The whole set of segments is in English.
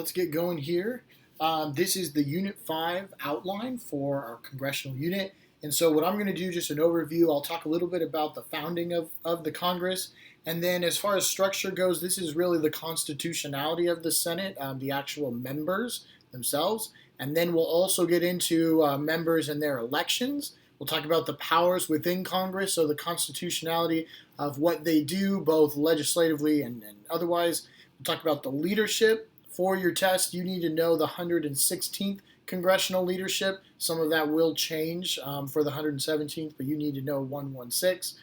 Let's get going here. This is the Unit 5 outline for our congressional unit. And so, what I'm going to do, just an overview, I'll talk a little bit about the founding of the Congress. And then, as far as structure goes, this is really the constitutionality of the Senate, the actual members themselves. And then we'll also get into members and their elections. We'll talk about the powers within Congress, so the constitutionality of what they do, both legislatively and otherwise. We'll talk about the leadership. For your test, you need to know the 116th congressional leadership. Some of that will change for the 117th, but you need to know 116.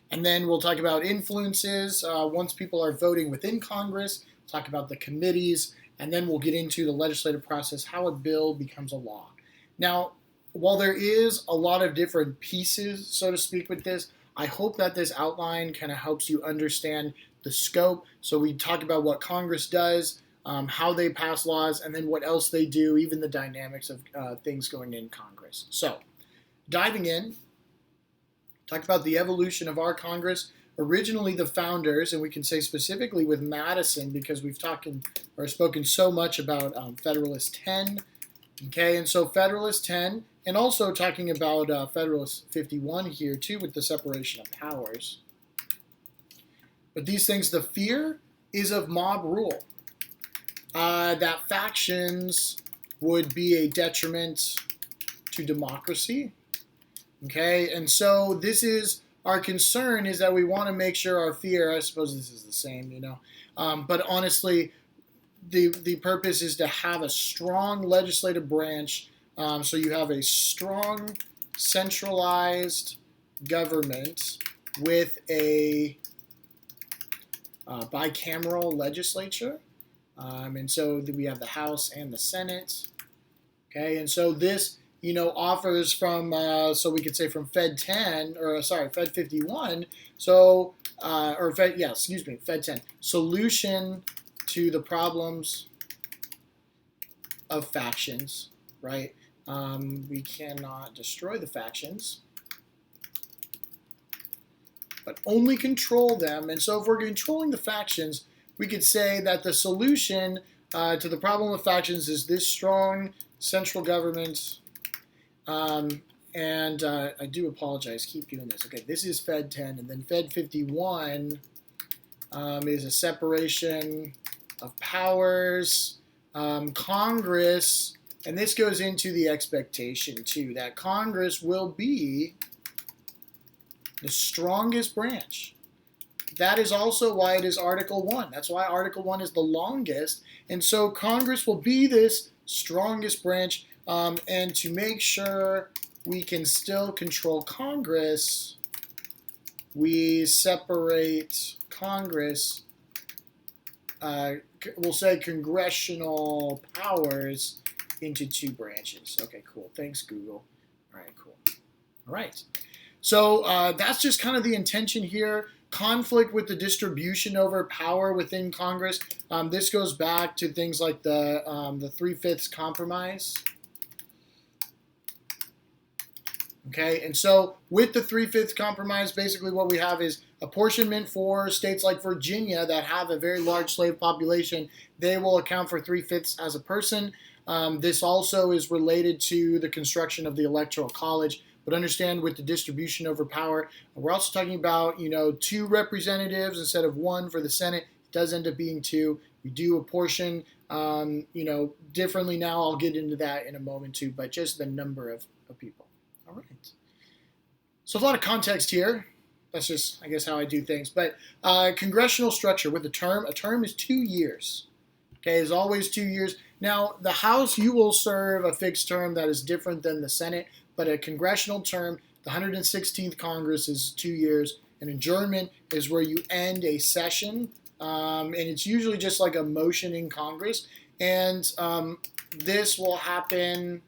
And then we'll talk about influences once people are voting within Congress, talk about the committees, and then we'll get into the legislative process, how a bill becomes a law. Now, while there is a lot of different pieces, so to speak, with this, I hope that this outline kind of helps you understand the scope. So we talk about what Congress does, how they pass laws, and then what else they do, even the dynamics of things going in Congress. So, diving in, talk about the evolution of our Congress. Originally, the founders, and we can say specifically with Madison, because we've spoken so much about Federalist 10. Okay, and so Federalist 10, and also talking about Federalist 51 here too, with the separation of powers. But these things, the fear is of mob rule. That factions would be a detriment to democracy. Okay, and so this is our concern, is that we want to make sure our fear, I suppose this is the same, but honestly, the purpose is to have a strong legislative branch, so you have a strong centralized government with a bicameral legislature. And so we have the House and the Senate. Okay, and so this, offers from, so we could say from Fed 10, Fed 51, Fed 10, solution to the problems of factions, right? We cannot destroy the factions, but only control them. And so if we're controlling the factions, we could say that the solution to the problem of factions is this strong central government. I do apologize, keep doing this. Okay, this is Fed 10, and then Fed 51 is a separation of powers. Congress, and this goes into the expectation too, that Congress will be the strongest branch. That is also why it is Article 1. That's why Article 1 is the longest. And so Congress will be this strongest branch. And to make sure we can still control Congress, we separate Congress, we'll say congressional powers, into two branches. Okay, cool. Thanks, Google. All right, cool. All right. So that's just kind of the intention here. Conflict with the distribution over power within Congress. This goes back to things like the 3/5 compromise. Okay, and so with the 3/5 compromise, basically what we have is apportionment for states like Virginia that have a very large slave population. They will account for 3/5 as a person. This also is related to the construction of the Electoral College. But understand, with the distribution over power, we're also talking about, two representatives instead of one for the Senate. It does end up being two. We do apportion, differently now. I'll get into that in a moment too, but just the number of people. All right. So a lot of context here. That's just, I guess, how I do things. But congressional structure with a term is 2 years. Okay, is always 2 years. Now, the House, you will serve a fixed term that is different than the Senate. But a congressional term, the 116th Congress is 2 years. An adjournment is where you end a session, and it's usually just like a motion in Congress. And this will happen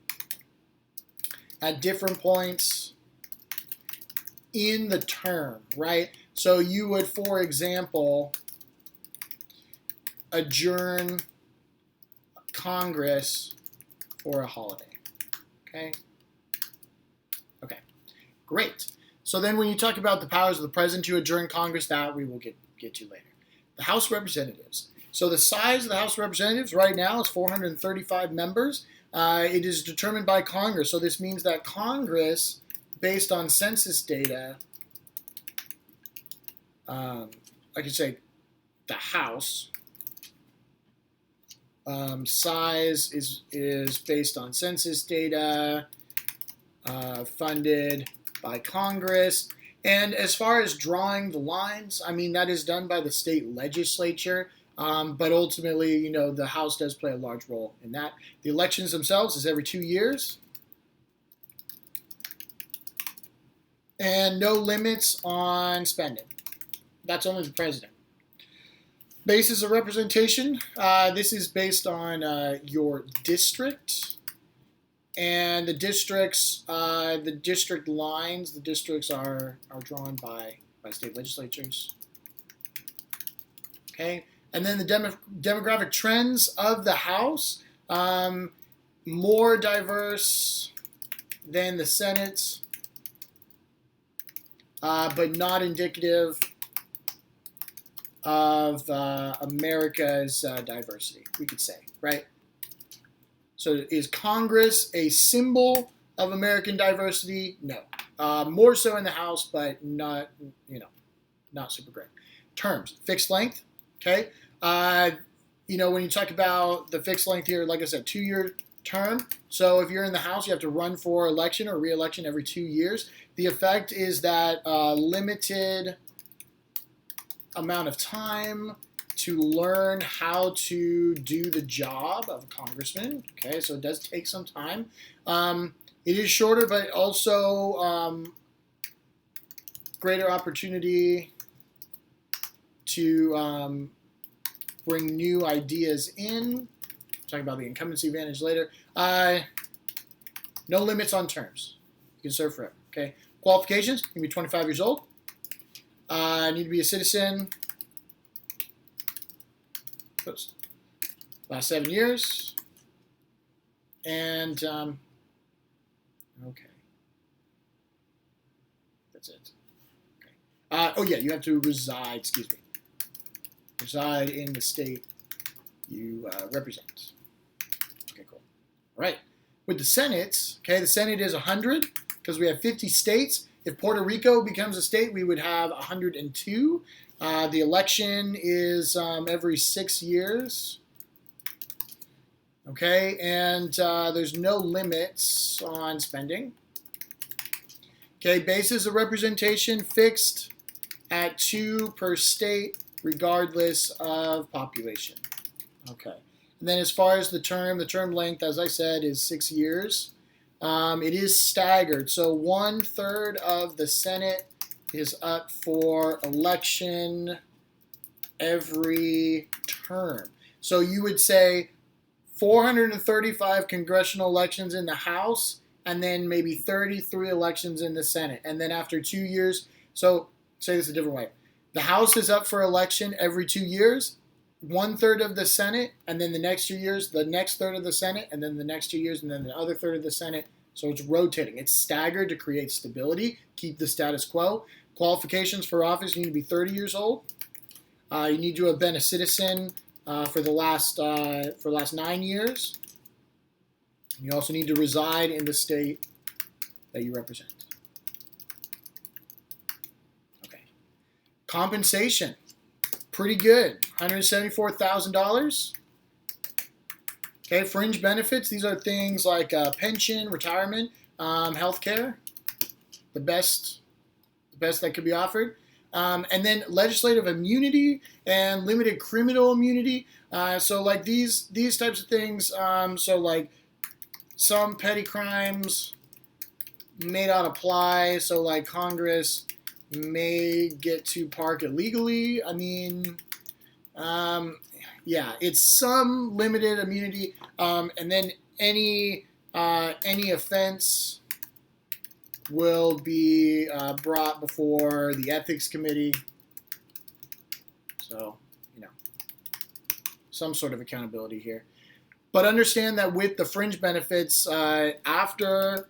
at different points in the term, right? So you would, for example, adjourn Congress for a holiday, okay? Okay, great. So then when you talk about the powers of the president to adjourn Congress, that we will get to later. The House of Representatives. So the size of the House of Representatives right now is 435 members. It is determined by Congress. So this means that Congress, based on census data, I could say the House size is based on census data, funded by Congress. And as far as drawing the lines, I mean, that is done by the state legislature. But ultimately, you know, the House does play a large role in that. The elections themselves is every 2 years. And no limits on spending. That's only the president. Basis of representation. This is based on your district. And the districts, the district lines, the districts are drawn by state legislatures. Okay. And then the demographic trends of the House, more diverse than the Senate, but not indicative of America's diversity, we could say, right? So is Congress a symbol of American diversity? No. More so in the House, but not, not super great. Terms, fixed length, okay? When you talk about the fixed length here, like I said, 2-year term. So if you're in the House, you have to run for election or re-election every 2 years. The effect is that limited amount of time to learn how to do the job of a congressman. Okay, so it does take some time. It is shorter, but also greater opportunity to bring new ideas in. Talk about the incumbency advantage later. No limits on terms. You can serve forever. Okay. Qualifications: you can be 25 years old. Need to be a citizen. Oops. Last 7 years. And okay. That's it. Okay. You have to reside. Reside in the state you represent. Okay, cool. All right. With the Senate, the Senate is 100 because we have 50 states. If Puerto Rico becomes a state, we would have 102. The election is every 6 years. Okay, and there's no limits on spending. Okay, basis of representation fixed at 2 per state, regardless of population. Okay, and then as far as the term length, as I said, is 6 years. It is staggered, so 1/3 of the Senate is up for election every term. So you would say 435 congressional elections in the House, and then maybe 33 elections in the Senate. And then after 2 years, so say this a different way. The House is up for election every 2 years, 1/3 of the Senate, and then the next 2 years, the next third of the Senate, and then the next 2 years, and then the other third of the Senate. So it's rotating. It's staggered to create stability, keep the status quo. Qualifications for office: you need to be 30 years old. You need to have been a citizen for the last 9 years. You also need to reside in the state that you represent. Okay. Compensation: pretty good, $174,000. Okay, fringe benefits: these are things like pension, retirement, healthcare, the best that could be offered. And then legislative immunity and limited criminal immunity. So like these types of things. So like some petty crimes may not apply. So like Congress may get to park illegally. I mean, it's some limited immunity. And then any offense will be brought before the ethics committee. So, some sort of accountability here. But understand that with the fringe benefits, after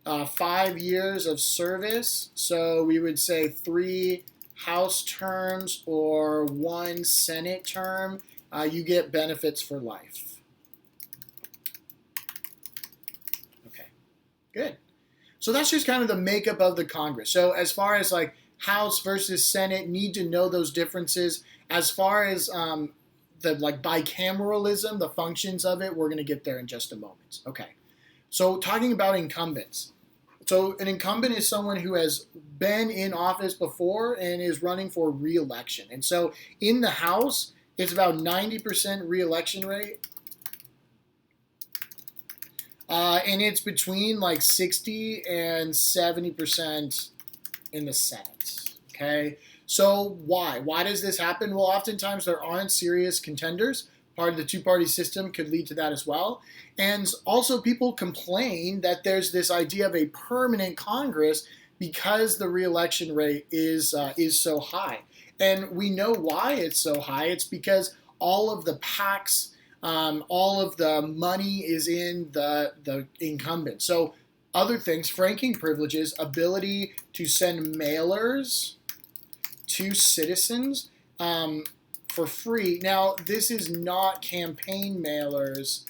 5 years of service, so we would say 3 House terms or 1 Senate term, you get benefits for life. Okay, good. So that's just kind of the makeup of the Congress. So as far as like House versus Senate, need to know those differences. As far as the like bicameralism, the functions of it, we're going to get there in just a moment. Okay. So talking about incumbents. So an incumbent is someone who has been in office before and is running for re-election. And so in the House, it's about 90% re-election rate. And it's between like 60 and 70% in the Senate. Okay. So why? Why does this happen? Well, oftentimes there aren't serious contenders. Part of the two-party system could lead to that as well. And also people complain that there's this idea of a permanent Congress because the re-election rate is so high. And we know why it's so high. It's because all of the PACs, all of the money is in the incumbent. So other things, franking privileges, ability to send mailers to citizens for free. Now, this is not campaign mailers.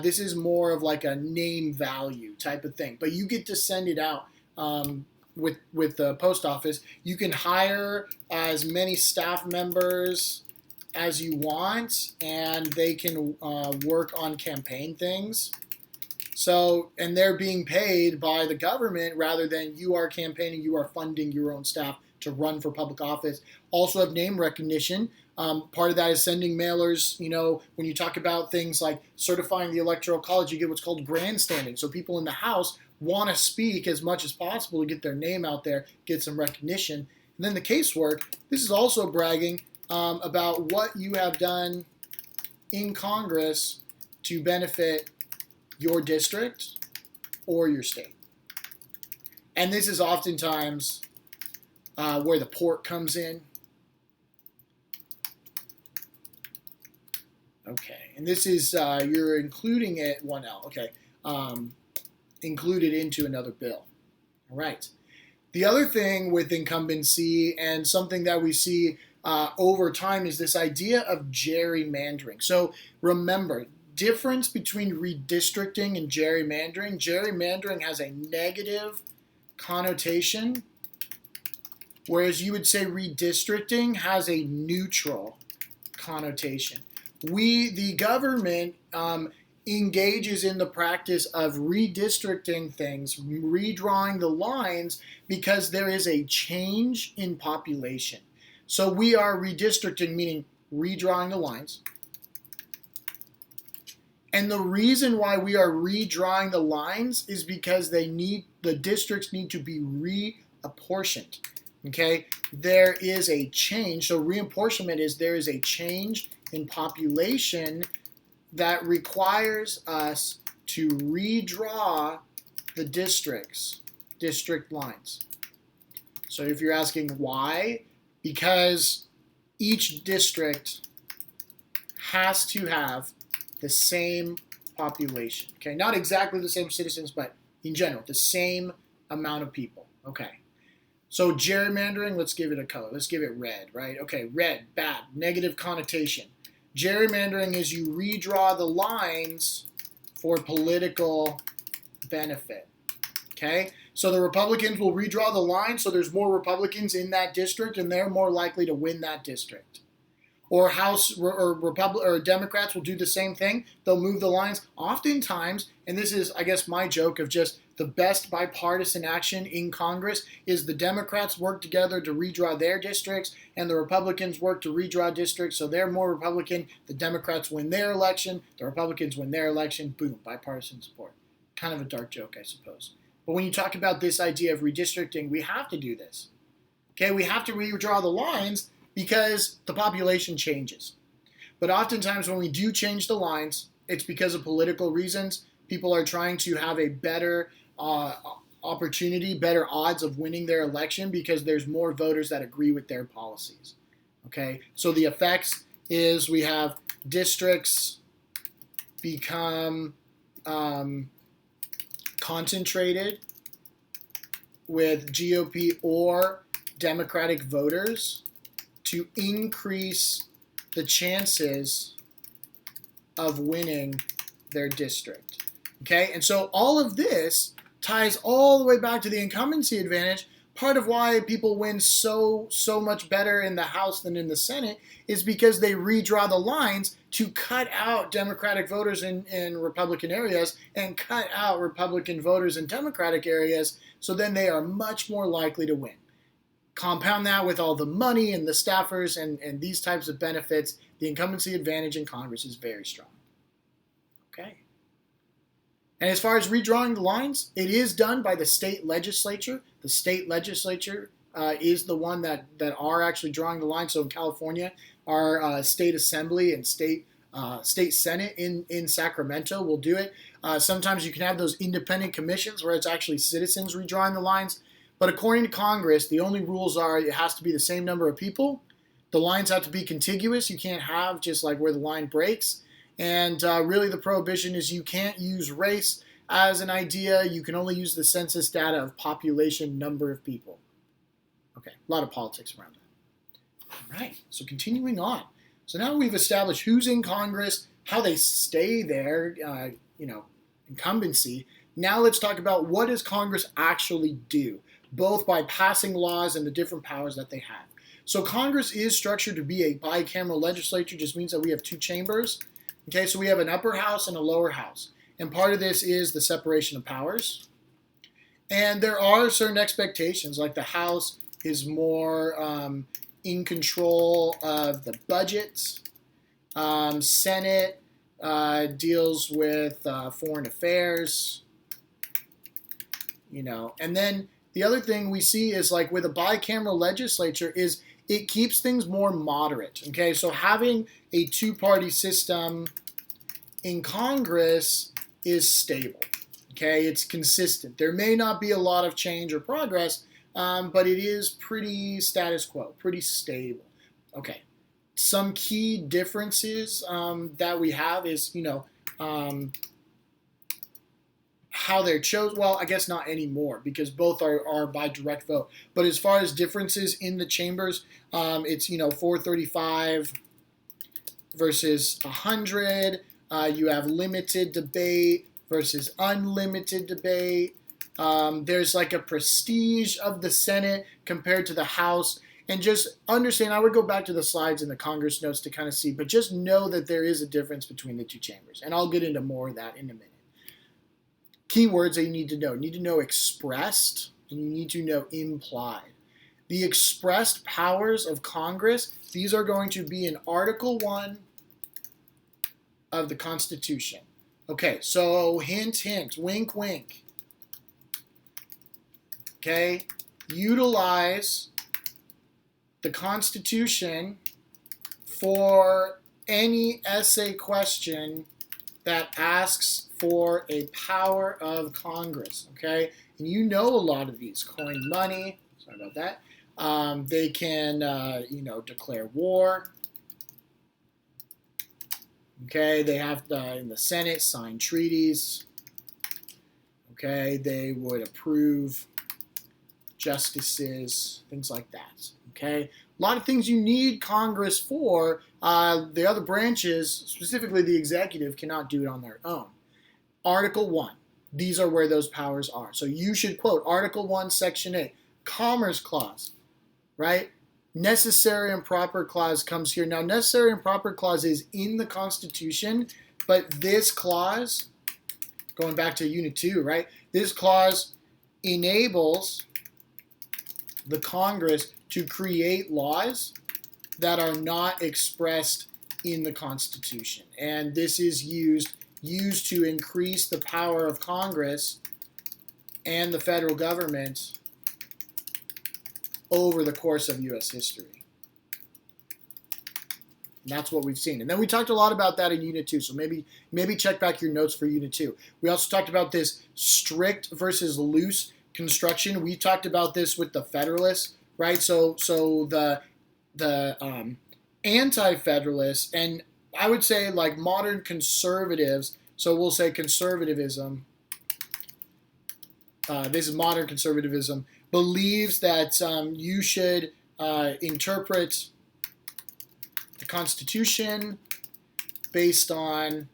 This is more of like a name value type of thing. But you get to send it out with the post office. You can hire as many staff members as you want, and they can work on campaign things. So, and they're being paid by the government rather than you are campaigning, you are funding your own staff to run for public office. Also have name recognition. Part of that is sending mailers. You know, when you talk about things like certifying the Electoral College, you get what's called grandstanding. So people in the House want to speak as much as possible to get their name out there, get some recognition. And then the casework. This is also bragging about what you have done in Congress to benefit your district or your state. And this is oftentimes where the port comes in. Okay, and this is, you're including it, 1L, okay, included into another bill. All right. The other thing with incumbency and something that we see over time is this idea of gerrymandering. So remember, difference between redistricting and gerrymandering. Gerrymandering has a negative connotation, whereas you would say redistricting has a neutral connotation. The government engages in the practice of redistricting things, redrawing the lines, because there is a change in population. So we are redistricting, meaning redrawing the lines. And the reason why we are redrawing the lines is because the districts need to be reapportioned. Okay, there is a change. So reapportionment is there is a change in population that requires us to redraw the district lines. So if you're asking why, because each district has to have the same population. Okay, not exactly the same citizens, but in general, the same amount of people. Okay. So gerrymandering, let's give it a color. Let's give it red, right? Okay, red, bad, negative connotation. Gerrymandering is you redraw the lines for political benefit. Okay? So the Republicans will redraw the line so there's more Republicans in that district and they're more likely to win that district. Or or Democrats will do the same thing. They'll move the lines. Oftentimes, and this is, I guess, my joke of just the best bipartisan action in Congress is the Democrats work together to redraw their districts and the Republicans work to redraw districts so they're more Republican. The Democrats win their election. The Republicans win their election. Boom, bipartisan support. Kind of a dark joke, I suppose. But when you talk about this idea of redistricting, we have to do this. Okay, we have to redraw the lines because the population changes. But oftentimes when we do change the lines, it's because of political reasons. People are trying to have a better opportunity, better odds of winning their election because there's more voters that agree with their policies. Okay, so the effects is we have districts become concentrated with GOP or Democratic voters to increase the chances of winning their district. Okay, and so all of this ties all the way back to the incumbency advantage. Part of why people win so much better in the House than in the Senate is because they redraw the lines to cut out Democratic voters in Republican areas and cut out Republican voters in Democratic areas, so then they are much more likely to win. Compound that with all the money and the staffers and these types of benefits, the incumbency advantage in Congress is very strong. Okay. And as far as redrawing the lines, it is done by the state legislature. The state legislature is the one that are actually drawing the line. So in California, our state assembly and state senate in Sacramento will do it. Sometimes you can have those independent commissions where it's actually citizens redrawing the lines. But according to Congress, the only rules are it has to be the same number of people. The lines have to be contiguous. You can't have just like where the line breaks. And really the prohibition is you can't use race as an idea. You can only use the census data of population, number of people. Okay, a lot of politics around that. All right, so continuing on. So now we've established who's in Congress, how they stay there, incumbency. Now let's talk about what does Congress actually do, both by passing laws and the different powers that they have. So Congress is structured to be a bicameral legislature, just means that we have two chambers. Okay, so we have an upper house and a lower house. And part of this is the separation of powers. And there are certain expectations, like the House is more in control of the budgets. Senate deals with foreign affairs. And then the other thing we see is like with a bicameral legislature is it keeps things more moderate. Okay, so having a two-party system in Congress is stable. Okay, it's consistent. There may not be a lot of change or progress, but it is pretty status quo, pretty stable. Okay, some key differences that we have is, how they're chosen. Well, I guess not anymore because both are by direct vote. But as far as differences in the chambers, it's 435 versus 100. You have limited debate versus unlimited debate. There's like a prestige of the Senate compared to the House. And just understand, I would go back to the slides in the Congress notes to kind of see, but just know that there is a difference between the two chambers. And I'll get into more of that in a minute. Keywords that you need to know. You need to know expressed and you need to know implied. The expressed powers of Congress, these are going to be in Article 1 of the Constitution. Okay, so hint, hint, wink, wink. Okay, utilize the Constitution for any essay question that asks for a power of Congress, okay? And you know a lot of these. Coin money, sorry about that. They can, declare war. Okay, they have, in the Senate, sign treaties. Okay, they would approve justices, things like that, okay? A lot of things you need Congress for. The other branches, specifically the executive, cannot do it on their own. Article 1. These are where those powers are. So you should quote Article 1, Section 8. Commerce Clause, right? Necessary and Proper Clause comes here. Now, Necessary and Proper Clause is in the Constitution, but this clause, going back to Unit 2, right? This clause enables the Congress to create laws that are not expressed in the Constitution. And this is used to increase the power of Congress and the federal government over the course of U.S. history. And that's what we've seen. And then we talked a lot about that in Unit 2, so maybe check back your notes for Unit 2. We also talked about this strict versus loose construction. We talked about this with the Federalists, right? So the anti-Federalists, and I would say like modern conservatives, so we'll say conservatism, this is modern conservatism, believes that you should interpret the Constitution based on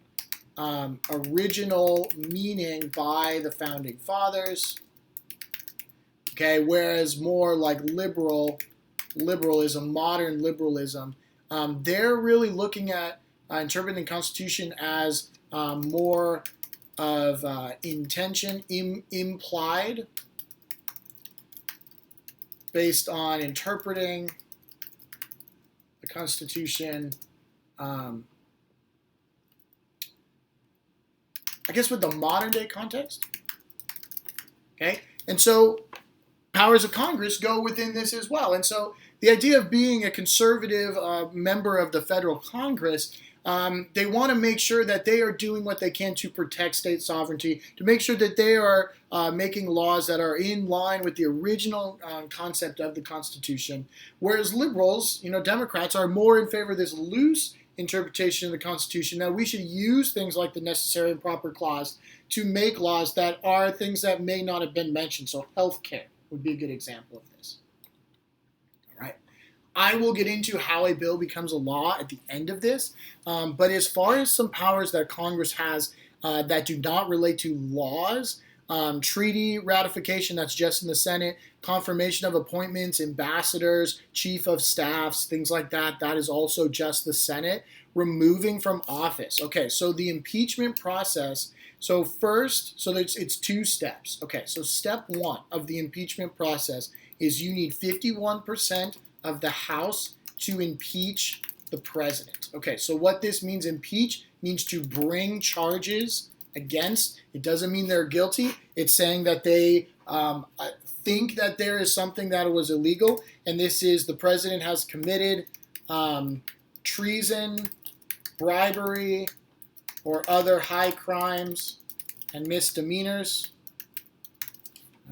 original meaning by the Founding Fathers. Okay, whereas more like liberalism, modern liberalism, they're really looking at interpreting the Constitution as more of intention implied based on interpreting the Constitution, I guess with the modern day context. Okay, and so powers of Congress go within this as well. And so the idea of being a conservative member of the federal Congress, they want to make sure that they are doing what they can to protect state sovereignty, to make sure that they are making laws that are in line with the original concept of the Constitution. Whereas liberals, Democrats, are more in favor of this loose interpretation of the Constitution, that we should use things like the necessary and proper clause to make laws that are things that may not have been mentioned. So healthcare would be a good example of this. All right. I will get into how a bill becomes a law at the end of this, but as far as some powers that Congress has that do not relate to laws, treaty ratification, that's just in the Senate, confirmation of appointments, ambassadors, chief of staffs, things like that, that is also just the Senate. Removing from office. Okay, so the impeachment process. So first, it's two steps. Okay, so step one of the impeachment process is you need 51% of the House to impeach the president. Okay, so what this means, impeach, means to bring charges against. It doesn't mean they're guilty. It's saying that they think that there is something that was illegal, and this is the president has committed treason, bribery, or other high crimes and misdemeanors.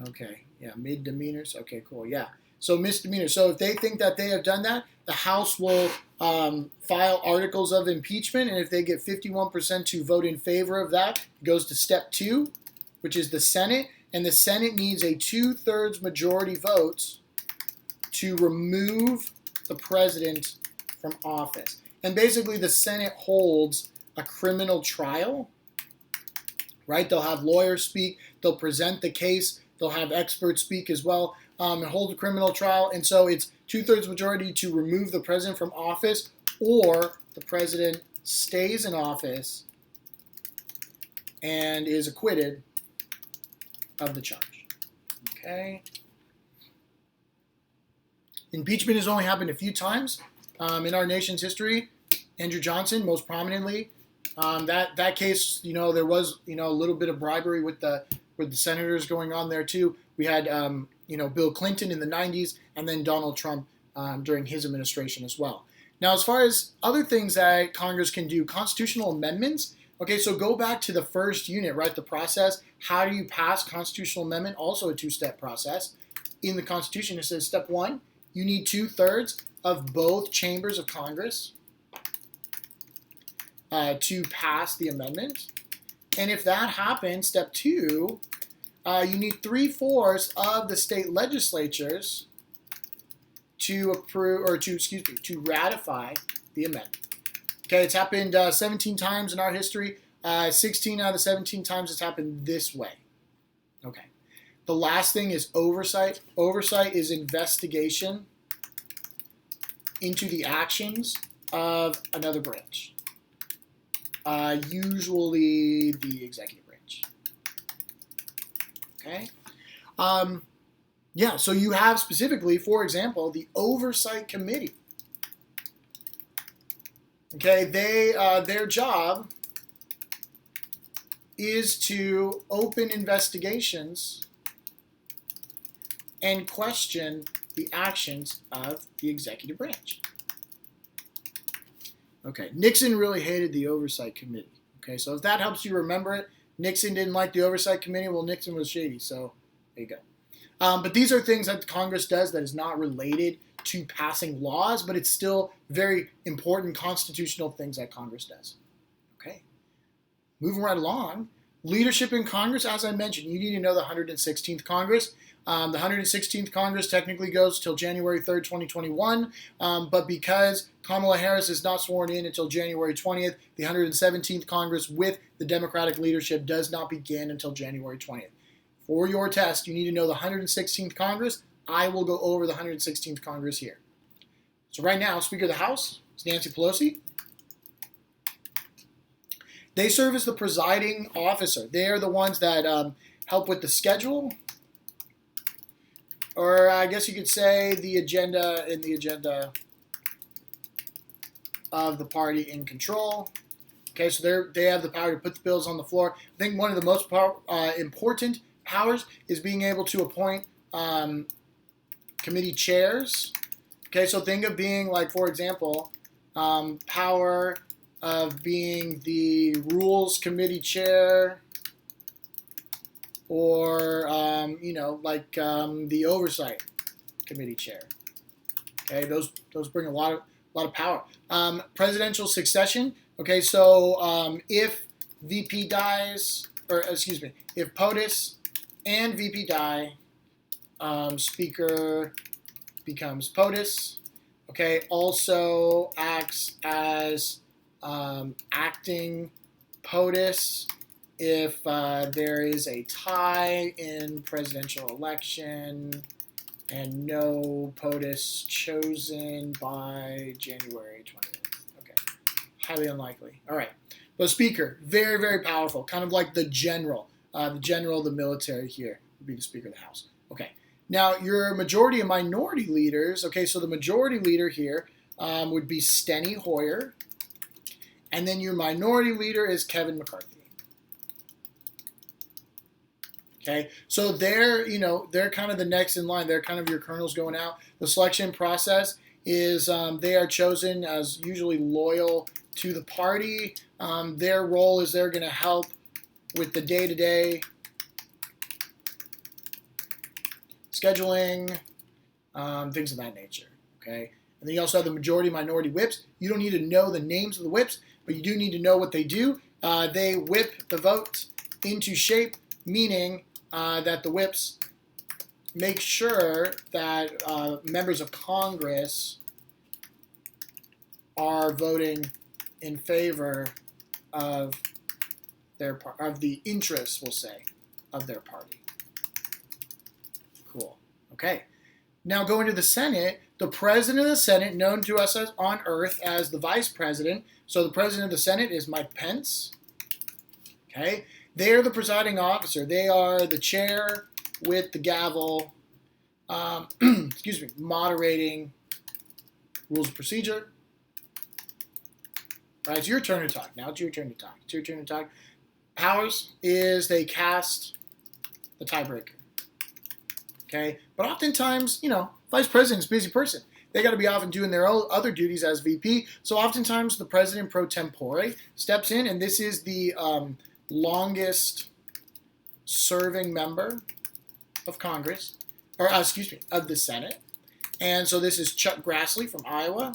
Okay, yeah, misdemeanors. Okay, cool, yeah. So misdemeanors. So if they think that they have done that, the House will file articles of impeachment, and if they get 51% to vote in favor of that, it goes to step two, which is the Senate, and the Senate needs a 2/3 majority vote to remove the president from office. And basically the Senate holds a criminal trial, right? They'll have lawyers speak, they'll present the case, they'll have experts speak as well, and hold a criminal trial. And so it's 2/3 majority to remove the president from office, or the president stays in office and is acquitted of the charge. Okay. Impeachment has only happened a few times in our nation's history. Andrew Johnson, most prominently. That case, there was a little bit of bribery with the senators going on there too. We had Bill Clinton in the 90s, and then Donald Trump during his administration as well. Now, as far as other things that Congress can do, constitutional amendments. Okay, so go back to the first unit, right? The process. How do you pass constitutional amendment? Also a two-step process. In the Constitution, it says step one, you need 2/3 of both chambers of Congress to pass the amendment. And if that happens, step two, you need 3/4 of the state legislatures to approve, or to ratify the amendment. Okay, it's happened 17 times in our history. 16 out of the 17 times it's happened this way. Okay. The last thing is oversight. Oversight is investigation into the actions of another branch. Usually the executive branch. Okay. Yeah, so you have specifically, for example, the Oversight Committee. Okay, their job is to open investigations and question the actions of the executive branch. Okay, Nixon really hated the Oversight Committee. Okay, so if that helps you remember it, Nixon didn't like the Oversight Committee. Well, Nixon was shady, so there you go. But these are things that Congress does that is not related to passing laws, but it's still very important constitutional things that Congress does. Okay. Moving right along, Leadership in Congress, as I mentioned, you need to know the 116th Congress. The 116th Congress technically goes till January 3rd, 2021, but because Kamala Harris is not sworn in until January 20th, the 117th Congress with the Democratic leadership does not begin until January 20th. For your test, you need to know the 116th Congress. I will go over the 116th Congress here. So right now, Speaker of the House is Nancy Pelosi. They serve as the presiding officer. They are the ones that help with the schedule, or I guess you could say the agenda of the party in control. Okay, so they have the power to put the bills on the floor. I think one of the most important powers is being able to appoint committee chairs. Okay, so think of being like, for example, power of being the Rules Committee chair, or the Oversight Committee chair. Okay, those bring a lot of power. Presidential succession. Okay, so if VP dies, if POTUS and VP die, Speaker becomes POTUS. Okay, also acts as acting POTUS if there is a tie in presidential election and no POTUS chosen by January 20th. Okay, highly unlikely. All right, but Speaker, very, very powerful, kind of like the general. The general of the military here would be the Speaker of the House. Okay, now your majority and minority leaders. Okay, so the majority leader here would be Steny Hoyer. And then your minority leader is Kevin McCarthy. Okay, so they're kind of the next in line. They're kind of your colonels going out. The selection process is they are chosen as usually loyal to the party. Their role is they're going to help with the day-to-day scheduling, things of that nature. Okay, and then you also have the majority minority whips. You don't need to know the names of the whips, but you do need to know what they do. They whip the vote into shape, meaning that the whips make sure that members of Congress are voting in favor of the interests, we'll say, of their party. Cool. Okay. Now going to the Senate, the president of the Senate, known to us on Earth as the vice president. So the president of the Senate is Mike Pence. Okay. They are the presiding officer. They are the chair with the gavel, moderating rules of procedure. All right, it's your turn to talk. Now it's your turn to talk. Powers is they cast the tiebreaker. Okay, but oftentimes, vice president's a busy person. They got to be off and doing their other duties as VP. So oftentimes the president pro tempore steps in, and this is the longest serving member of Congress, of the Senate. And so this is Chuck Grassley from Iowa.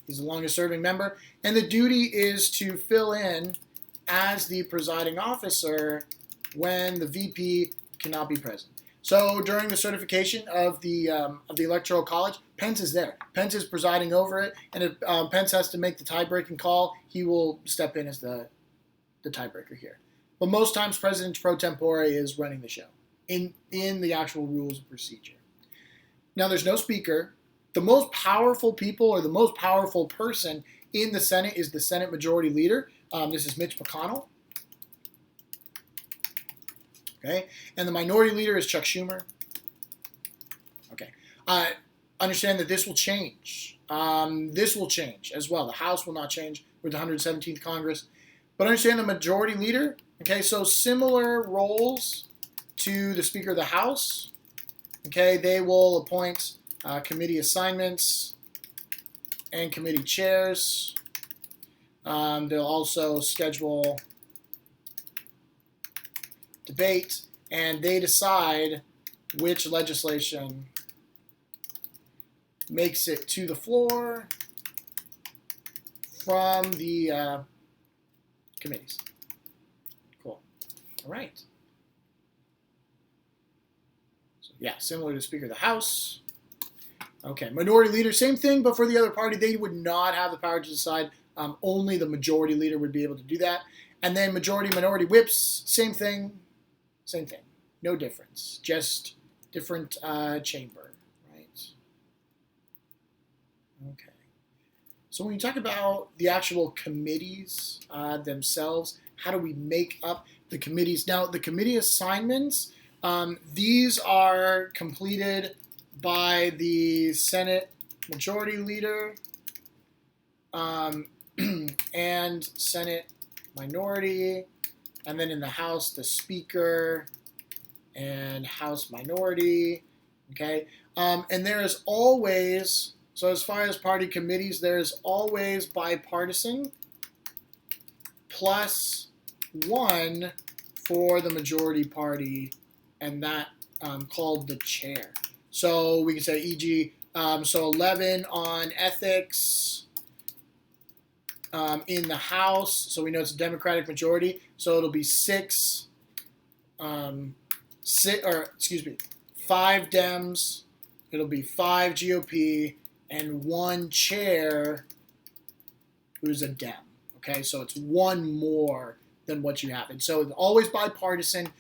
He's the longest serving member. And the duty is to fill in as the presiding officer when the VP cannot be present. So during the certification of the Electoral College, Pence is there. Pence is presiding over it, and if Pence has to make the tie-breaking call, he will step in as the tiebreaker here. But most times, President pro tempore is running the show in the actual rules of procedure. Now, there's no speaker. The most powerful people, or the most powerful person in the Senate, is the Senate Majority Leader. This is Mitch McConnell. Okay, and the Minority Leader is Chuck Schumer. Okay, understand that this will change. This will change as well. The House will not change with the 117th Congress. But understand the Majority Leader. Okay, so similar roles to the Speaker of the House. Okay, they will appoint committee assignments and committee chairs. They'll also schedule debate, and they decide which legislation makes it to the floor from the committees. Cool. All right. So, yeah, similar to Speaker of the House. Okay, minority leader, same thing, but for the other party, they would not have the power to decide. Only the majority leader would be able to do that. And then majority-minority whips, same thing. No difference, just different chamber, right? Okay. So when you talk about the actual committees themselves, how do we make up the committees? Now, the committee assignments, these are completed by the Senate Majority Leader and Senate Minority, and then in the House, the Speaker and House Minority, okay? And there is always, so as far as party committees, there's always bipartisan plus one for the majority party, and that called the chair. So we can say, e.g., so 11 on ethics in the House. So we know it's a Democratic majority. So it'll be 5 Dems. It'll be 5 GOP and 1 chair who's a Dem. Okay, so it's one more than what you have. And so it's always bipartisan.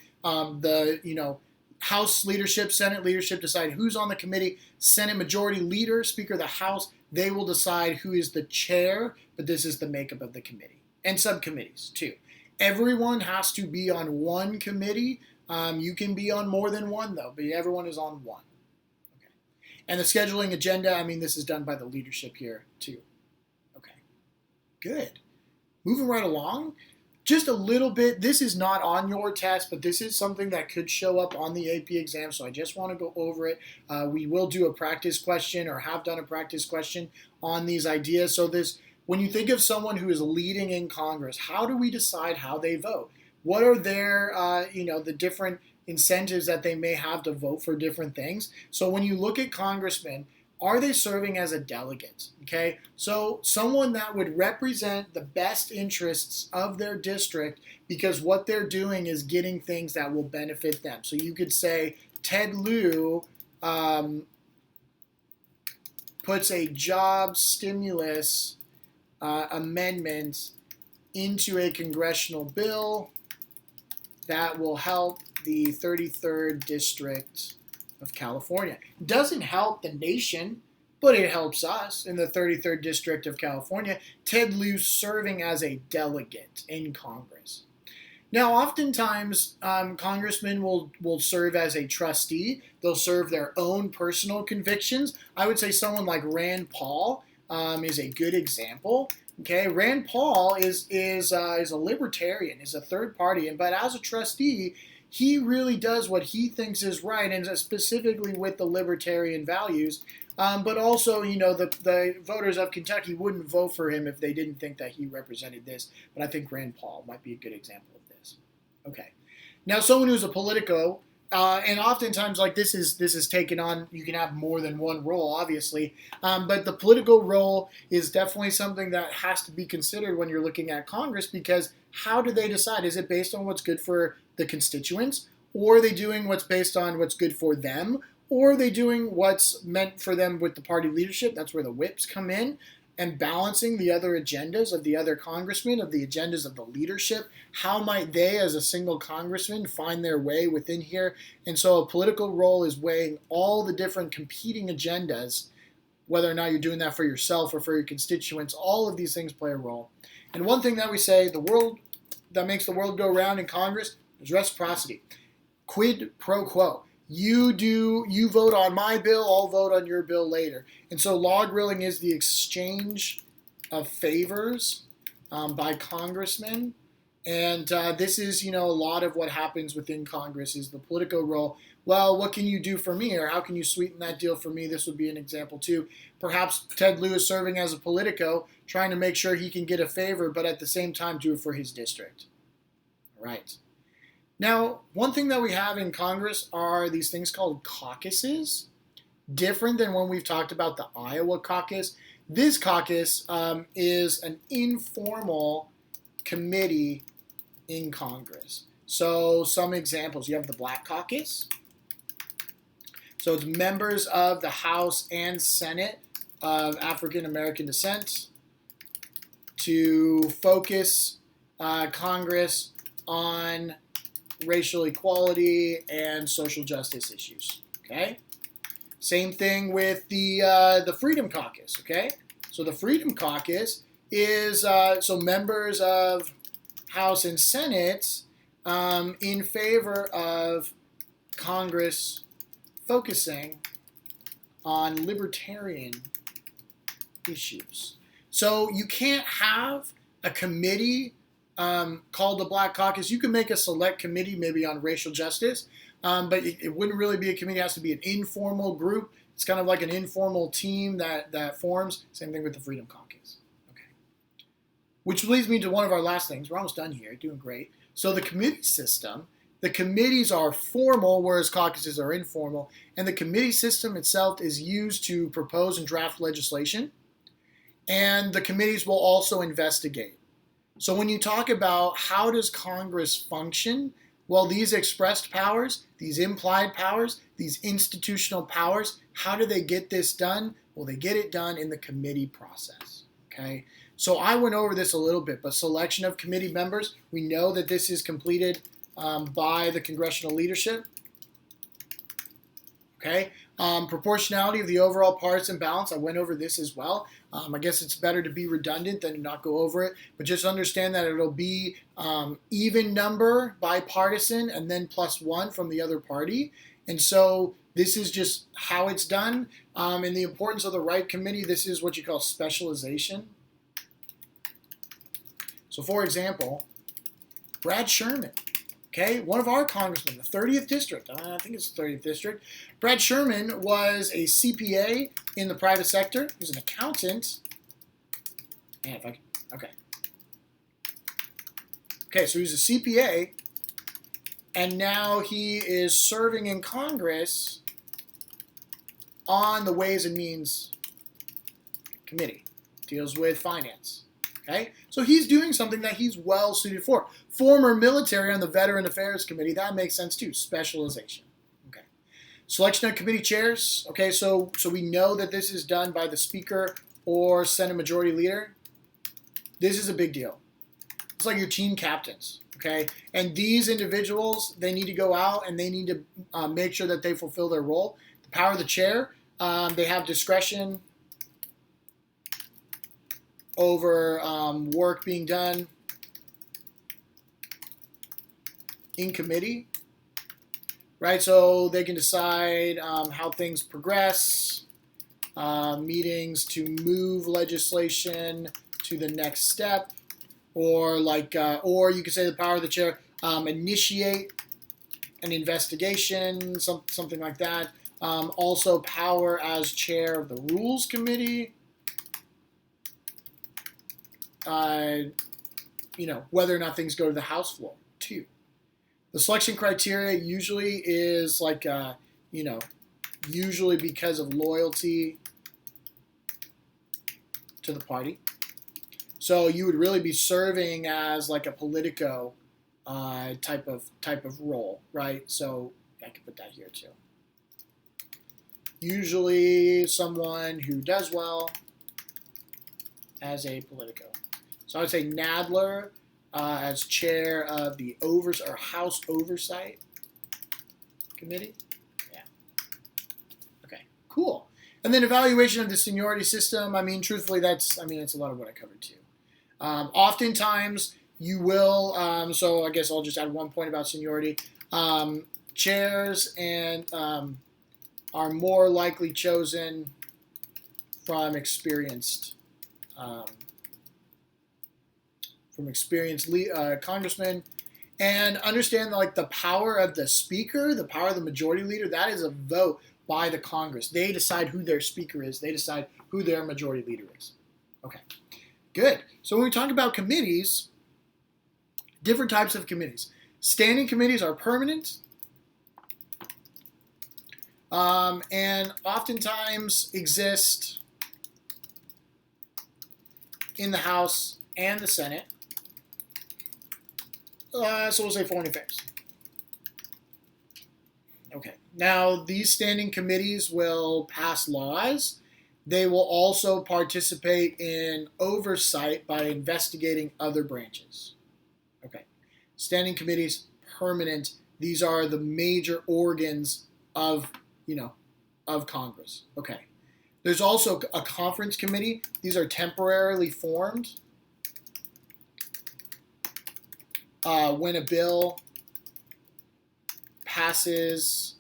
House leadership, Senate leadership decide who's on the committee. Senate majority leader, Speaker of the House, they will decide who is the chair, but this is the makeup of the committee. And subcommittees, too. Everyone has to be on one committee. You can be on more than one, though, but everyone is on one. Okay. And the scheduling agenda, this is done by the leadership here, too. Okay. Good. Moving right along. Just a little bit, this is not on your test, but this is something that could show up on the AP exam, so I just want to go over it. We will do a practice question, or have done a practice question on these ideas. So when you think of someone who is leading in Congress, how do we decide how they vote? What are their, the different incentives that they may have to vote for different things? So when you look at congressmen, are they serving as a delegate? Okay, so someone that would represent the best interests of their district, because what they're doing is getting things that will benefit them. So you could say Ted Lieu puts a job stimulus amendment into a congressional bill that will help the 33rd District of California. It doesn't help the nation, but it helps us in the 33rd District of California. Ted Lieu serving as a delegate in Congress. Now, oftentimes, congressmen will serve as a trustee. They'll serve their own personal convictions. I would say someone like Rand Paul is a good example. Okay, Rand Paul is a libertarian, is a third party, but as a trustee, he really does what he thinks is right, and specifically with the libertarian values. But also, the voters of Kentucky wouldn't vote for him if they didn't think that he represented this. But I think Rand Paul might be a good example of this. Okay. Now, someone who's a politico, and oftentimes, like this is taken on, you can have more than one role, obviously. But the political role is definitely something that has to be considered when you're looking at Congress, because how do they decide? Is it based on what's good for the constituents, or are they doing what's based on what's good for them, or are they doing what's meant for them with the party leadership? That's where the whips come in, and balancing the other agendas of the other congressmen, of the agendas of the leadership. How might they, as a single congressman, find their way within here? And so a political role is weighing all the different competing agendas, whether or not you're doing that for yourself or for your constituents. All of these things play a role. And one thing that we say, the world that makes the world go round in Congress, is reciprocity. Quid pro quo. You vote on my bill, I'll vote on your bill later. And so law grilling is the exchange of favors by congressmen. And this is, a lot of what happens within Congress is the political role. Well, what can you do for me? Or how can you sweeten that deal for me? This would be an example too. Perhaps Ted Lieu is serving as a politico, trying to make sure he can get a favor, but at the same time do it for his district. All right. Now, one thing that we have in Congress are these things called caucuses. Different than when we've talked about the Iowa caucus. This caucus is an informal committee in Congress. So some examples, you have the Black Caucus. So it's members of the House and Senate of African American descent to focus Congress on racial equality and social justice issues. Okay. Same thing with the Freedom Caucus. Okay. So the Freedom Caucus is so members of House and Senate in favor of Congress focusing on libertarian issues. So you can't have a committee called the Black Caucus. You can make a select committee maybe on racial justice, but it wouldn't really be a committee. It has to be an informal group. It's kind of like an informal team that forms. Same thing with the Freedom Caucus. Okay. Which leads me to one of our last things. We're almost done here. Doing great. So the committee system. The committees are formal, whereas caucuses are informal. And the committee system itself is used to propose and draft legislation. And the committees will also investigate. So when you talk about how does Congress function, well, these expressed powers, these implied powers, these institutional powers, how do they get this done? Well, they get it done in the committee process. Okay. So I went over this a little bit, but selection of committee members, we know that this is completed by the congressional leadership. Okay. Proportionality of the overall partisan balance, I went over this as well. I guess it's better to be redundant than to not go over it, but just understand that it'll be even number bipartisan and then +1 from the other party. And so this is just how it's done. And the importance of the right committee, this is what you call specialization. So for example, Brad Sherman. Okay, one of our congressmen, the 30th district, I think it's the 30th district. Brad Sherman was a CPA in the private sector. He was an accountant. Man, if I okay. Okay, so he's a CPA, and now he is serving in Congress on the Ways and Means Committee. Deals with finance. Okay, so he's doing something that he's well suited for. Former military on the Veteran Affairs Committee, that makes sense too. Specialization. Okay, selection of committee chairs. Okay, so we know that this is done by the Speaker or Senate Majority Leader. This is a big deal. It's like your team captains. Okay, and these individuals, they need to go out and they need to make sure that they fulfill their role. The power of the chair. They have discretion over work being done in committee, right? So they can decide how things progress, meetings to move legislation to the next step, or or you could say the power of the chair, initiate an investigation, something like that. Also power as chair of the Rules Committee. Whether or not things go to the House floor, too. The selection criteria usually is usually because of loyalty to the party. So you would really be serving as like a Politico type of role, right? So I can put that here too. Usually someone who does well as a Politico. So I would say Nadler as chair of the House Oversight Committee. Yeah. Okay, cool. And then evaluation of the seniority system. I mean, truthfully, it's a lot of what I covered too. Oftentimes, you will, so I guess I'll just add one point about seniority. Chairs and are more likely chosen from experienced congressmen, and understand the power of the speaker, the power of the majority leader. That is a vote by the Congress. They decide who their speaker is. They decide who their majority leader is. Okay, good. So when we talk about committees, different types of committees. Standing committees are permanent, and oftentimes exist in the House and the Senate. So we'll say foreign affairs. Okay. Now, these standing committees will pass laws. They will also participate in oversight by investigating other branches. Okay. Standing committees, permanent. These are the major organs of, of Congress. Okay. There's also a conference committee. These are temporarily formed when a bill passes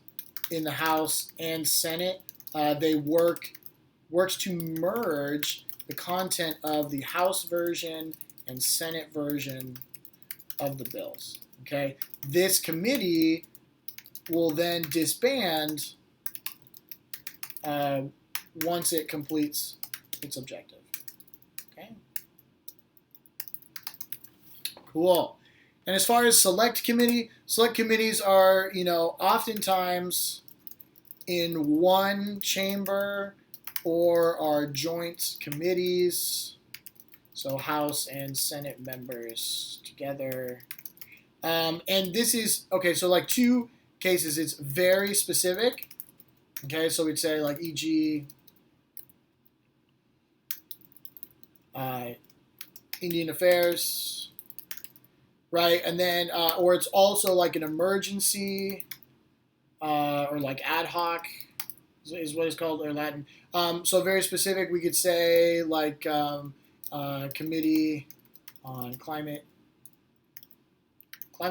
in the House and Senate. They works to merge the content of the House version and Senate version of the bills. Okay, this committee will then disband once it completes its objective. Okay, cool. And as far as select committees are, oftentimes in one chamber or are joint committees. So House and Senate members together. And this is, okay, so like two cases, it's very specific. Okay, so we'd say like e.g. Indian Affairs, right? And then, or it's also like an emergency or like ad hoc is what it's called, or Latin. So very specific, we could say like Committee on Climate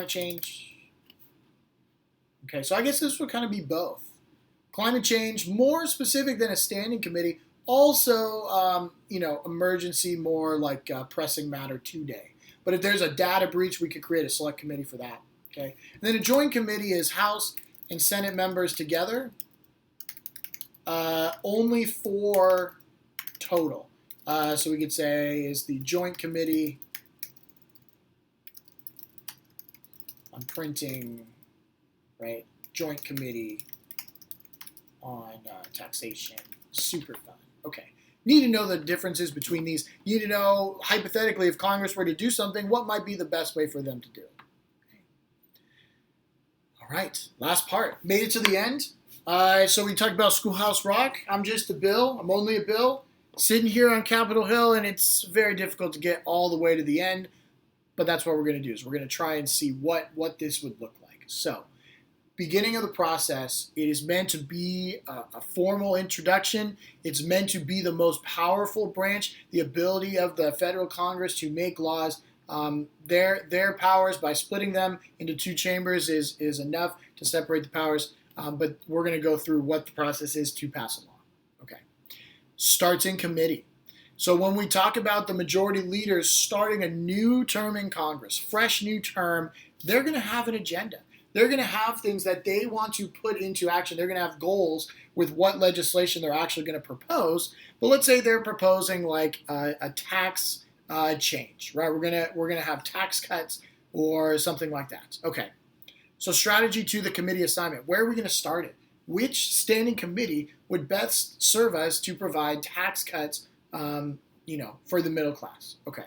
Change. Okay, so I guess this would kind of be both. Climate change, more specific than a standing committee. Also, emergency, more like pressing matter today. But if there's a data breach, we could create a select committee for that. Okay, and then a joint committee is House and Senate members together. Only 4 total. So we could say is the Joint Committee on Printing, right? Joint Committee on Taxation, Super Fund. Okay. Need to know the differences between these. Need to know, hypothetically, if Congress were to do something, what might be the best way for them to do it. Okay. All right. Last part. Made it to the end. So we talked about Schoolhouse Rock. I'm just a Bill. I'm only a Bill. Sitting here on Capitol Hill, and it's very difficult to get all the way to the end. But that's what we're going to do, is we're going to try and see what this would look like. So, beginning of the process, it is meant to be a formal introduction. It's meant to be the most powerful branch, the ability of the federal Congress to make laws. Their powers, by splitting them into 2 chambers, is enough to separate the powers. But we're going to go through what the process is to pass a law. Okay. Starts in committee. So when we talk about the majority leaders starting a new term in Congress, fresh new term, they're going to have an agenda. They're going to have things that they want to put into action. They're going to have goals with what legislation they're actually going to propose. But let's say they're proposing like a tax change, right? We're gonna have tax cuts or something like that. Okay. So strategy to the committee assignment. Where are we going to start it? Which standing committee would best serve us to provide tax cuts, for the middle class? Okay.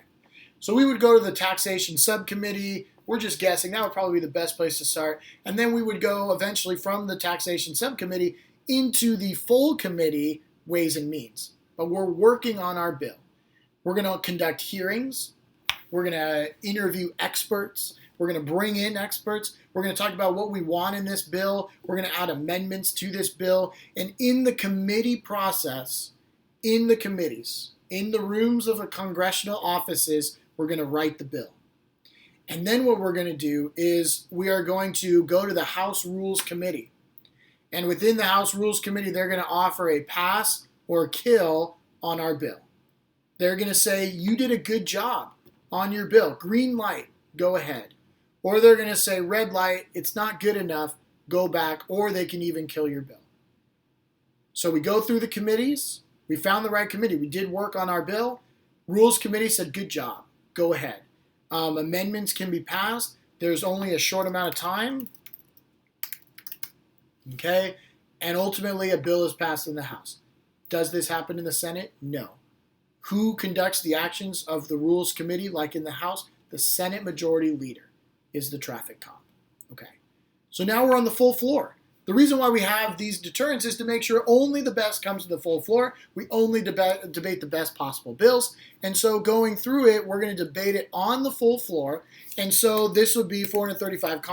So we would go to the taxation subcommittee. We're just guessing. That would probably be the best place to start. And then we would go eventually from the taxation subcommittee into the full committee, Ways and Means. But we're working on our bill. We're going to conduct hearings. We're going to interview experts. We're going to bring in experts. We're going to talk about what we want in this bill. We're going to add amendments to this bill. And in the committee process, in the committees, in the rooms of the congressional offices, we're going to write the bill. And then what we're going to do is we are going to go to the House Rules Committee. And within the House Rules Committee, they're going to offer a pass or kill on our bill. They're going to say, you did a good job on your bill. Green light, go ahead. Or they're going to say, red light, it's not good enough, go back. Or they can even kill your bill. So we go through the committees. We found the right committee. We did work on our bill. Rules Committee said, good job, go ahead. Amendments can be passed. There's only a short amount of time. Okay? And ultimately, a bill is passed in the House. Does this happen in the Senate? No. Who conducts the actions of the Rules Committee, like in the House? The Senate Majority Leader. is the traffic cop. Okay. So now we're on the full floor. The reason why we have these deterrents is to make sure only the best comes to the full floor. We only debate the best possible bills. And so going through it, we're going to debate it on the full floor. And so this would be 435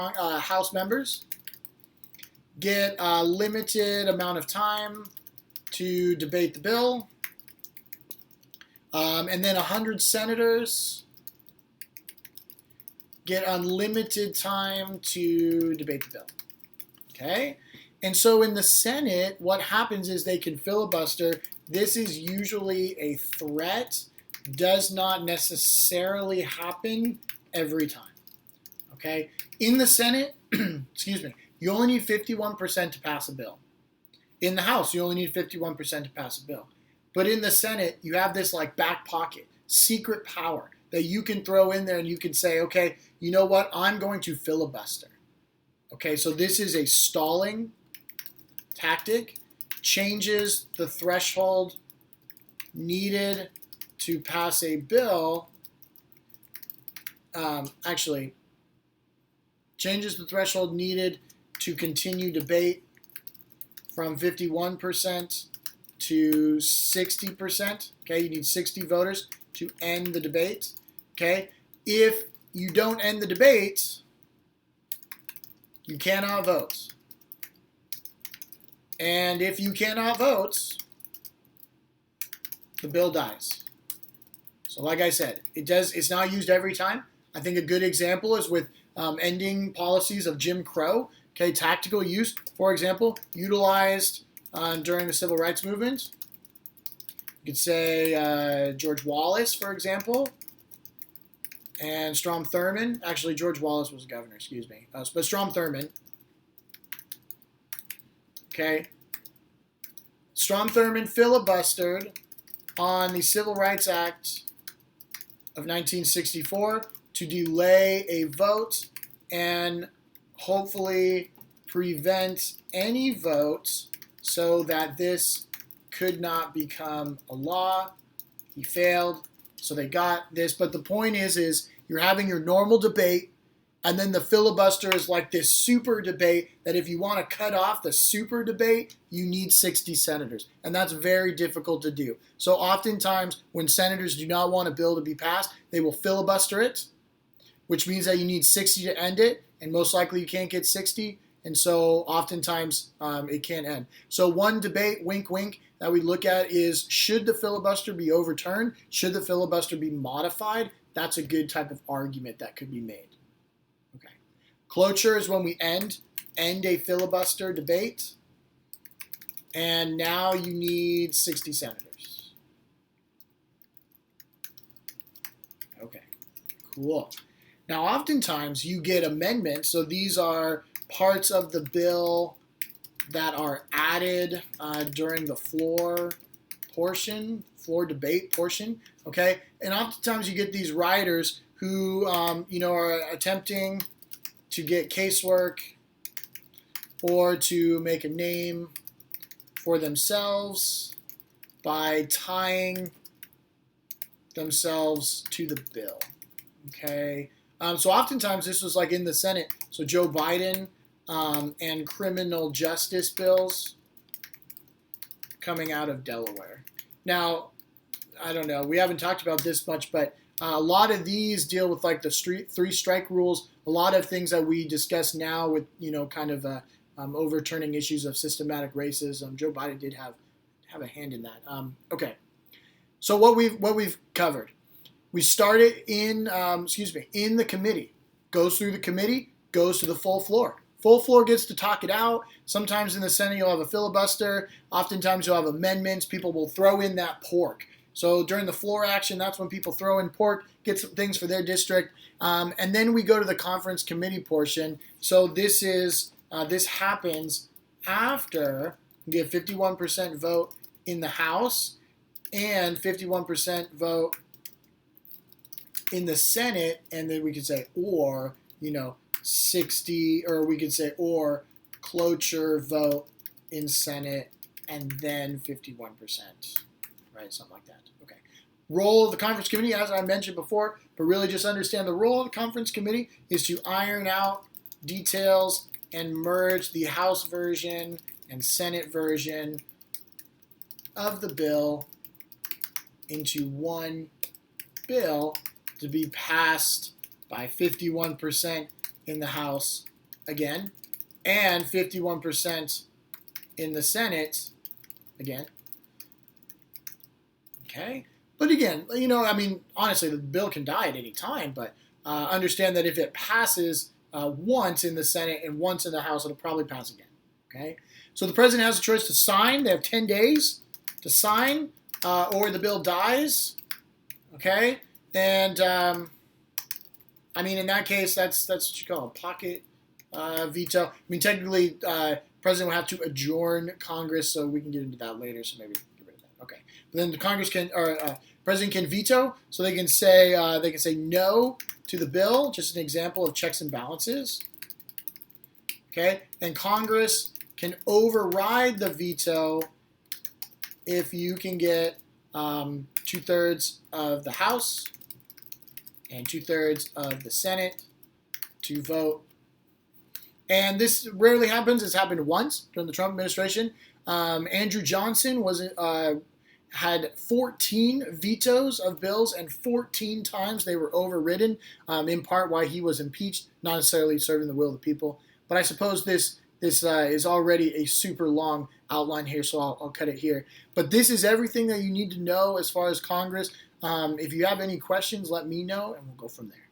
House members get a limited amount of time to debate the bill. And then 100 senators get unlimited time to debate the bill. Okay? And so in the Senate, what happens is they can filibuster. This is usually a threat, does not necessarily happen every time. Okay? In the Senate, excuse me, you only need 51% to pass a bill. In the House, you only need 51% to pass a bill. But in the Senate, you have this like back pocket, secret power that you can throw in there and you can say, okay, you know what? I'm going to filibuster. Okay, so this is a stalling tactic, changes the threshold needed to pass a bill. Actually, changes the threshold needed to continue debate from 51% to 60%. Okay, you need 60 voters to end the debate. Okay, if you don't end the debate, you cannot vote. And if you cannot vote, the bill dies. So like I said, it's not used every time. I think a good example is with ending policies of Jim Crow. Okay, tactical use, for example, utilized during the Civil Rights Movement. You could say George Wallace, for example, and Strom Thurmond. Actually, George Wallace was governor, excuse me. But Strom Thurmond. Okay. Strom Thurmond filibustered on the Civil Rights Act of 1964 to delay a vote and hopefully prevent any vote so that this could not become a law. He failed, so they got this. But the point is you're having your normal debate, and then the filibuster is like this super debate that if you want to cut off the super debate, you need 60 senators. And that's very difficult to do. So oftentimes when senators do not want a bill to be passed, they will filibuster it, which means that you need 60 to end it, and most likely you can't get 60. And so oftentimes it can't end. So one debate, wink, wink, that we look at is, should the filibuster be overturned? Should the filibuster be modified? That's a good type of argument that could be made. Okay. Cloture is when we end a filibuster debate. And now you need 60 senators. Okay, cool. Now oftentimes you get amendments. So these are parts of the bill that are added during the floor debate portion, okay? And oftentimes you get these writers who, are attempting to get casework or to make a name for themselves by tying themselves to the bill, okay? So oftentimes this was like in the Senate. So Joe Biden and criminal justice bills coming out of Delaware. Now, I don't know. We haven't talked about this much, but a lot of these deal with like the three strike rules. A lot of things that we discuss now with, kind of overturning issues of systematic racism. Joe Biden did have a hand in that. Okay. So what we've covered. We started in the committee. Goes through the committee, goes to the full floor. Full floor gets to talk it out. Sometimes in the Senate you'll have a filibuster. Oftentimes you'll have amendments. People will throw in that pork. So during the floor action, that's when people throw in pork, get some things for their district. And then we go to the conference committee portion. So this happens after you get 51% vote in the House and 51% vote in the Senate, and then we could say, or, 60, or we could say, or cloture vote in Senate, and then 51%, right? Something like that. Okay. role of the conference committee, as I mentioned before, but really just understand the role of the conference committee is to iron out details and merge the House version and Senate version of the bill into one bill to be passed by 51% in the House again, and 51% in the Senate again. Okay? But again, honestly, the bill can die at any time, but understand that if it passes once in the Senate and once in the House, it'll probably pass again. Okay? So the president has a choice to sign. They have 10 days to sign, or the bill dies. Okay? And, in that case, that's what you call a pocket veto. Technically, president will have to adjourn Congress, so we can get into that later, so maybe get rid of that. Okay. But then the Congress can, or president can veto, so they can say no to the bill, just an example of checks and balances. Okay? And Congress can override the veto if you can get 2/3 of the House and 2/3 of the Senate to vote. And this rarely happens. It's happened once during the Trump administration. Andrew Johnson had 14 vetoes of bills, and 14 times they were overridden, in part why he was impeached, not necessarily serving the will of the people. But I suppose this is already a super long outline here, so I'll cut it here. But this is everything that you need to know as far as Congress. If you have any questions, let me know, and we'll go from there.